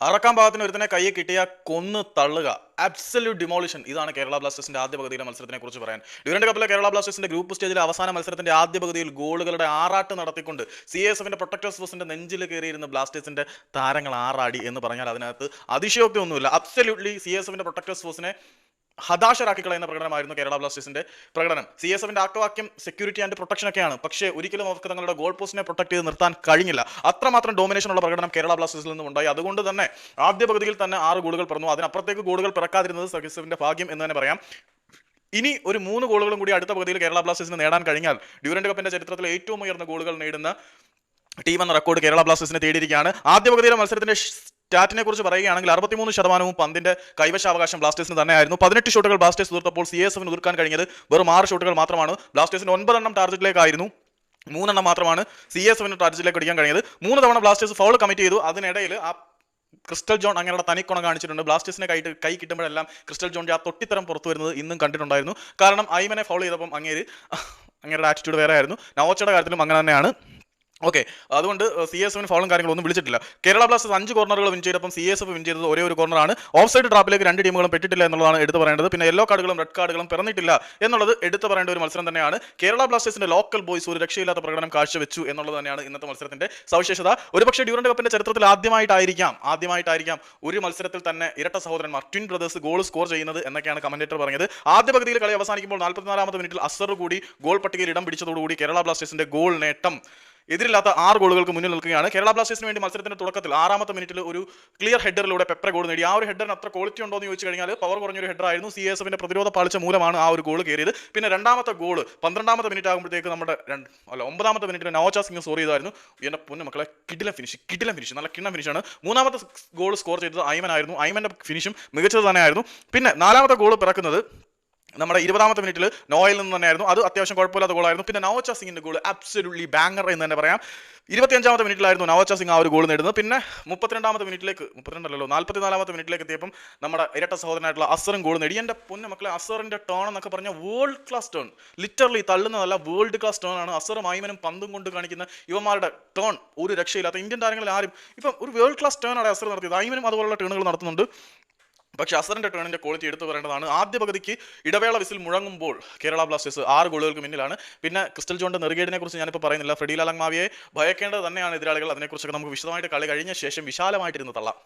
അറക്കാൻ ഭാഗത്തിന് ഒരുത്തനെ കൈ കിട്ടിയ കൊന്ന് തള്ളുക, അബ്സല്യൂട്ട് ഡിമോളിഷൻ. ഇതാണ് കേരള ബ്ലാസ്റ്റേഴ്സിന്റെ ആദ്യ പകുതിയിലെ മത്സരത്തിനെ കുറിച്ച് പറയാൻ. ഡ്യൂറന്റ് കപ്പിലെ കേരള ബ്ലാസ്റ്റേഴ്സിന്റെ ഗ്രൂപ്പ് സ്റ്റേജിലെ അവസാന മത്സരത്തിന്റെ ആദ്യ പകുതിയിൽ ഗോളുകളുടെ ആറാട്ട് നടത്തിക്കൊണ്ട് CSFന്റെ പ്രൊട്ടക്ടേഴ്സ് ഫോഴ്സിന്റെ നെഞ്ചിൽ കയറിയിരുന്ന ബ്ലാസ്റ്റേഴ്സിന്റെ താരങ്ങൾ ആറാടി എന്ന് പറഞ്ഞാൽ അതിനകത്ത് അതിശയോക്തി ഒന്നുമില്ല. അബ്സല്യൂട്ട്ലി CSFന്റെ പ്രൊട്ടക്ടേഴ്സ് ഫോഴ്സിനെ ഹതാശരാക്കി കളയുന്ന പ്രകടനമായിരുന്നു കേരള ബ്ലാസ്റ്റേഴ്സിന്റെ പ്രകടനം. CSFന്റെ ആക്വാക്യം സെക്യൂരിറ്റി ആൻഡ് പ്രൊട്ടക്ഷൻ ഒക്കെയാണ്, പക്ഷേ ഒരിക്കലും അവർക്ക് തങ്ങളുടെ ഗോൾ പോസ്റ്റിനെ പ്രൊട്ടക്ട് ചെയ്ത് നിർത്താൻ കഴിഞ്ഞില്ല. അത്രമാത്രം ഡോമിനേഷൻ ഉള്ള പ്രകടനം കേരള ബ്ലാസ്റ്റേഴ്സിൽ നിന്നും ഉണ്ടായി. അതുകൊണ്ട് തന്നെ ആദ്യ പകുതിയിൽ തന്നെ 6 ഗോളുകൾ പിറന്നു. അതിനപ്പുറത്തേക്ക് ഗോളുകൾ പിറക്കാതിരുന്നത് CSFന്റെ ഭാഗ്യം എന്ന് തന്നെ പറയാം. ഇനി ഒരു 3 ഗോളുകളും കൂടി അടുത്ത പകുതിയിൽ കേരള ബ്ലാസ്റ്റേഴ്സിന് നേടാൻ കഴിഞ്ഞാൽ ഡ്യൂറന്റ് കപ്പിന്റെ ചരിത്രത്തിലെ ഏറ്റവും ഉയർന്ന ഗോളുകൾ നേടുന്ന ടീം എന്ന റെക്കോർഡ് കേരള ബ്ലാസ്റ്റേഴ്സിനെ തേടിയിരിക്കുകയാണ്. ആദ്യ പകുതിയിലെ മത്സരത്തിന്റെ സ്റ്റാറ്റിനെ കുറിച്ച് പറയുകയാണെങ്കിൽ 63% പന്തിന്റെ കൈവശാവകാശം ബ്ലാസ്റ്റേഴ്സിന് തന്നെയായിരുന്നു. 18 ഷോട്ടുകൾ ബ്ലാസ്റ്റേഴ്സ് തീർത്തപ്പോൾ CSFന് ഉതിർക്കാൻ കഴിഞ്ഞത് വെറും 6 ഷോട്ടുകൾ മാത്രമാണ്. ബ്ലാസ്റ്റേഴ്സിന് 9 എണ്ണം ടാർഗറ്റിലേക്കായിരുന്നു, 3 എണ്ണം മാത്രമാണ് CSFന് ടാർഗറ്റിലേക്ക് അടിക്കാൻ കഴിഞ്ഞത്. 3 തവണ ബ്ലാസ്റ്റേഴ്സ് ഫൗൾ കമ്മിറ്റ് ചെയ്തു. അതിനിടയിൽ ആ ക്രിസ്റ്റൽ ജോൺ അങ്ങനെയുള്ള തനിക്കുണം കാണിച്ചിട്ടുണ്ട്. ബ്ലാസ്റ്റേഴ്സിനെ കൈ കിട്ടുമ്പോഴെല്ലാം ക്രിസ്റ്റൽ ജോണിന്റെ ആ തൊട്ടിത്തരം പുറത്തു വരുന്നത് ഇന്നും കണ്ടിട്ടുണ്ടായിരുന്നു. കാരണം ഐമനെ ഫൗൾ ചെയ്തപ്പം അങ്ങേരുടെ ആറ്റിറ്റ്യൂഡ് വേറെ ആയിരുന്നു. നവോച്ചയുടെ കാര്യത്തിലും അങ്ങനെ തന്നെയാണ്. ഓക്കെ, അതുകൊണ്ട് CSFന് ഫൗളും കാര്യങ്ങളൊന്നും വിളിച്ചിട്ടില്ല. കേരള ബ്ലാസ്റ്റേഴ്സ് 5 കോർണറുകൾ വിൻ ചെയ്തപ്പം CSF വിൻ ചെയ്തത് ഒരേ ഒരു കോർണറാണ്. ഓഫ് സൈഡ് ട്രാപ്പിലേക്ക് 2 ടീമുകളും പെട്ടിട്ടില്ല എന്നുള്ളതാണ് എടുത്തു പറയേണ്ടത്. പിന്നെ യെല്ലോ കാർഡുകളും റെഡ് കാർഡുകളും പിറന്നിട്ടില്ല എന്നുള്ളത് എടുത്തു പറയേണ്ട ഒരു മത്സരം തന്നെയാണ്. കേരള ബ്ലാസ്റ്റേഴ്സിന്റെ ലോക്കൽ ബോയ്സ് ഒരു രക്ഷയില്ലാത്ത പ്രകടനം കാഴ്ചവെച്ചു എന്നുള്ളത് തന്നെയാണ് ഇന്നത്തെ മത്സരത്തിന്റെ സവിശേഷത. ഒരുപക്ഷെ ഡ്യൂറന്റ് കപ്പിന്റെ ചരിത്രത്തിൽ ആദ്യമായിട്ടായിരിക്കാം ഒരു മത്സരത്തിൽ തന്നെ ഇരട്ട സഹോദരന്മാർ ട്വിൻ ബ്രദേഴ്സ് ഗോൾ സ്കോർ ചെയ്യുന്നത് എന്നൊക്കെയാണ് കമന്റേറ്റർ പറഞ്ഞത്. ആദ്യ പകുതിയിൽ കളി അവസാനിക്കുമ്പോൾ 44-ാമത്തെ മിനിറ്റിൽ അസർ കൂടി ഗോൾ പട്ടികയിൽ ഇടം പിടിച്ചതോടുകൂടി കേരള ബ്ലാസ്റ്റേഴ്സിന്റെ ഗോൾ നേട്ടം എതിരില്ലാത്ത 6 ഗോളുകൾക്ക് മുന്നിൽ നിൽക്കുകയാണ്. കേരള ബ്ലാസ്റ്റേഴ്സിന് വേണ്ടി മത്സരത്തിന്റെ തുടക്കത്തിൽ 6-ാമത്തെ മിനിറ്റിൽ ഒരു ക്ലിയർ ഹെഡറിലൂടെ പെപ്ര ഗോൾ നേടി. ആ ഒരു ഹെഡറിന് അത്ര ക്വാളിറ്റി ഉണ്ടോ എന്ന് ചോദിച്ചു കഴിഞ്ഞാൽ പവർ കുറഞ്ഞൊരു ഹെഡർ ആയിരുന്നു. CSFന്റെ പ്രതിരോധ പാളിച്ച മൂലമാണ് ആ ഒരു ഗോൾ കയറിയത്. പിന്നെ രണ്ടാമത്തെ ഗോൾ 12-ാമത്തെ മിനിറ്റ് ആകുമ്പോഴത്തേക്ക് നമ്മുടെ 9-ാമത്തെ മിനിറ്റിൽ നവോച്ച സിംഗ് സ്കോർ ചെയ്തായിരുന്നു. എന്റെ പൊന്നു മക്കളെ, കിടിലൻ ഫിനിഷ്, നല്ല കിണ്ണം ഫിനിഷാണ്. 3-ാമത്തെ ഗോൾ സ്കോർ ചെയ്തത് ഐമൻ ആയിരുന്നു. ഐമന്റെ ഫിനിഷും മികച്ചത് തന്നെയായിരുന്നു. പിന്നെ 4-ാമത്തെ ഗോൾ പിറക്കുന്നത് നമ്മുടെ 20-ാമത്തെ മിനിറ്റിൽ നോയിൽ നിന്ന് തന്നെയായിരുന്നു. അത് അത്യാവശ്യം കുഴപ്പമില്ലാത്ത ഗോളായിരുന്നു. പിന്നെ നവോച്ച സിംഗിന്റെ ഗോൾ അബ്സല്യൂട്ട്ലി ബാങ്ങർ എന്ന് തന്നെ പറയാം. 25-ാമത്തെ മിനിറ്റിലായിരുന്നു നവോച്ച സിംഗ് ആ ഒരു ഗോൾ നേടുന്നത്. പിന്നെ 44-ാമത്തെ മിനിറ്റിലേക്ക് എത്തിയപ്പം നമ്മുടെ ഇരട്ട സഹോദരനായിട്ടുള്ള അസറും ഗോൾ നേടി. എൻ്റെ പൊന്നു മക്കളെ, അസറിന്റെ ടേൺ എന്നൊക്കെ പറഞ്ഞാൽ വേൾഡ് ക്ലാസ് ടേൺ, ലിറ്ററലി തള്ളുന്നതല്ല, വേൾഡ് ക്ലാസ് ടേൺ ആണ്. അസറും ഐമനും പന്തും കൊണ്ട് കാണിക്കുന്ന ഇവന്മാരുടെ ടേൺ ഒരു രക്ഷയില്ലാത്ത. ഇന്ത്യൻ താരങ്ങളിൽ ആരും ഇപ്പം ഒരു വേൾഡ് ക്ലാസ് ടേൺ ആണ് അസർ നടത്തിയത്. ഐമനും അതുപോലുള്ള ടേണുകൾ നടത്തുന്നുണ്ട്. പക്ഷെ അസറിന്റെ ടേണിന്റെ ക്വാളിറ്റി എടുത്തു പറയേണ്ടതാണ്. ആദ്യ പകുതിക്ക് ഇടവേള വിസിൽ മുഴങ്ങുമ്പോൾ കേരള ബ്ലാസ്റ്റേഴ്സ് 6 ഗോളുകൾക്ക് മുന്നിലാണ്. പിന്നെ ക്രിസ്റ്റൽ ജോണിന്റെ നെറുകേടിനെ കുറിച്ച് ഞാനിപ്പോൾ പറയുന്നില്ല. ഫ്രെഡി ലാലങ്മാവിയെ ഭയക്കേണ്ടത് തന്നെയാണ് എതിരാളികൾ. അതിനെക്കുറിച്ചൊക്കെ നമുക്ക് വിശദമായിട്ട് കളി കഴിഞ്ഞ ശേഷം വിശാലമായിട്ടിരുന്ന് തള്ളാം.